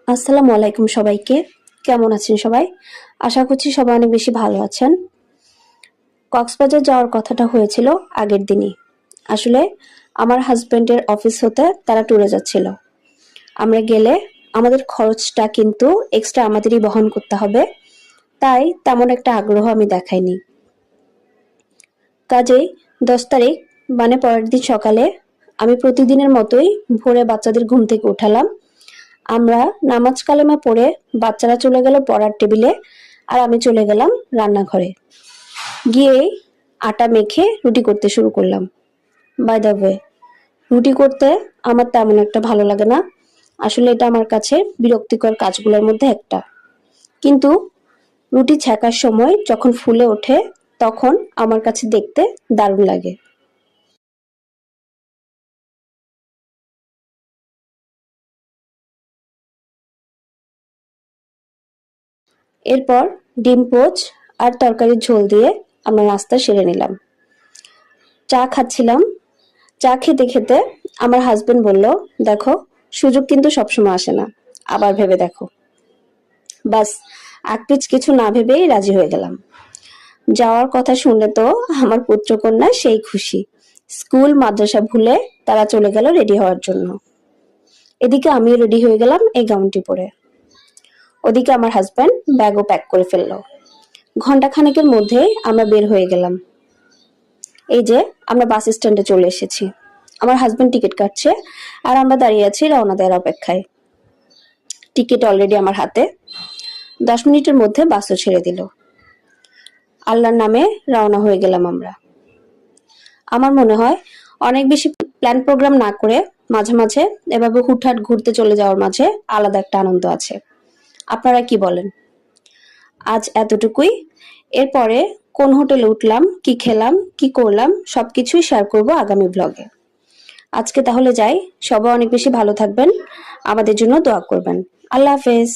আসসালামু আলাইকুম সবাইকে। কেমন আছেন সবাই? আশা করছি সবাই অনেক বেশি ভালো আছেন। কক্সবাজার যাওয়ার কথাটা হয়েছিল আগের দিনই। আসলে আমার হাজবেন্ডের অফিস হতে তারা ট্যুরে যাচ্ছিল। আমরা গেলে আমাদের খরচটা কিন্তু এক্সট্রা আমাদেরই বহন করতে হবে। তাই তেমন একটা আগ্রহ আমি দেখাইনি। কাজেই 10 তারিখ মানে পরের দিন সকালে আমি প্রতিদিনের মতোই ভোরে বাচ্চাদের ঘুম থেকে উঠালাম। আমরা নামাজ কালেমা পড়ে বাচ্চারা চলে গেল পড়ার টেবিলে, আর আমি চলে গেলাম রান্নাঘরে। গিয়েই আটা মেখে রুটি করতে শুরু করলাম। বাই দ্য ওয়ে, রুটি করতে আমার তেমন একটা ভালো লাগে না। আসলে এটা আমার কাছে বিরক্তিকর কাজগুলোর মধ্যে একটা। কিন্তু রুটি ছ্যাঁকার সময় যখন ফুলে ওঠে তখন আমার কাছে দেখতে দারুণ লাগে। এরপর ডিম পোচ আর তরকারির ঝোল দিয়ে আমরা নাস্তা সেরে নিলাম। চা খাচ্ছিলাম। চা খেতে খেতে আমার হাজবেন্ড বলল, দেখো, সুযোগ কিন্তু সবসময় আসে না, আবার ভেবে দেখো। বাস, আকপিচ কিছু না ভেবেই রাজি হয়ে গেলাম। যাওয়ার কথা শুনলে তো আমার পুত্রকন্যা সেই খুশি। স্কুল মাদ্রাসা ভুলে তারা চলে গেল রেডি হওয়ার জন্য। এদিকে আমিও রেডি হয়ে গেলাম এই গাউনটি পরে। ওদিকে আমার হাজবেন্ড ব্যাগও প্যাক করে ফেললো। ঘন্টা খানেকের মধ্যে আমরা বের হয়ে গেলাম। এই যে আমরা বাস স্ট্যান্ডে চলে এসেছি। আমার হাজবেন্ড টিকিট কাটছে, আর আমরা দাঁড়িয়ে আছি রওনা দেওয়ার অপেক্ষায়। টিকিট অলরেডি আমার হাতে। 10 মিনিটের মধ্যে বাসও ছেড়ে দিল। আল্লাহর নামে রওনা হয়ে গেলাম আমরা। আমার মনে হয় অনেক বেশি প্ল্যান প্রোগ্রাম না করে মাঝে মাঝে এভাবে হুটহাট ঘুরতে চলে যাওয়ার মাঝে আলাদা একটা আনন্দ আছে। আপনারা কি বলেন? আজ এতটুকুই। এরপরে কোন হোটেলে উঠলাম, কি খেলাম, কি করলাম সবকিছুই শেয়ার করব আগামী ব্লগে। আজকে তাহলে যাই। সবাই অনেক বেশি ভালো থাকবেন, আমাদের জন্য দোয়া করবেন। আল্লাহ হাফেজ।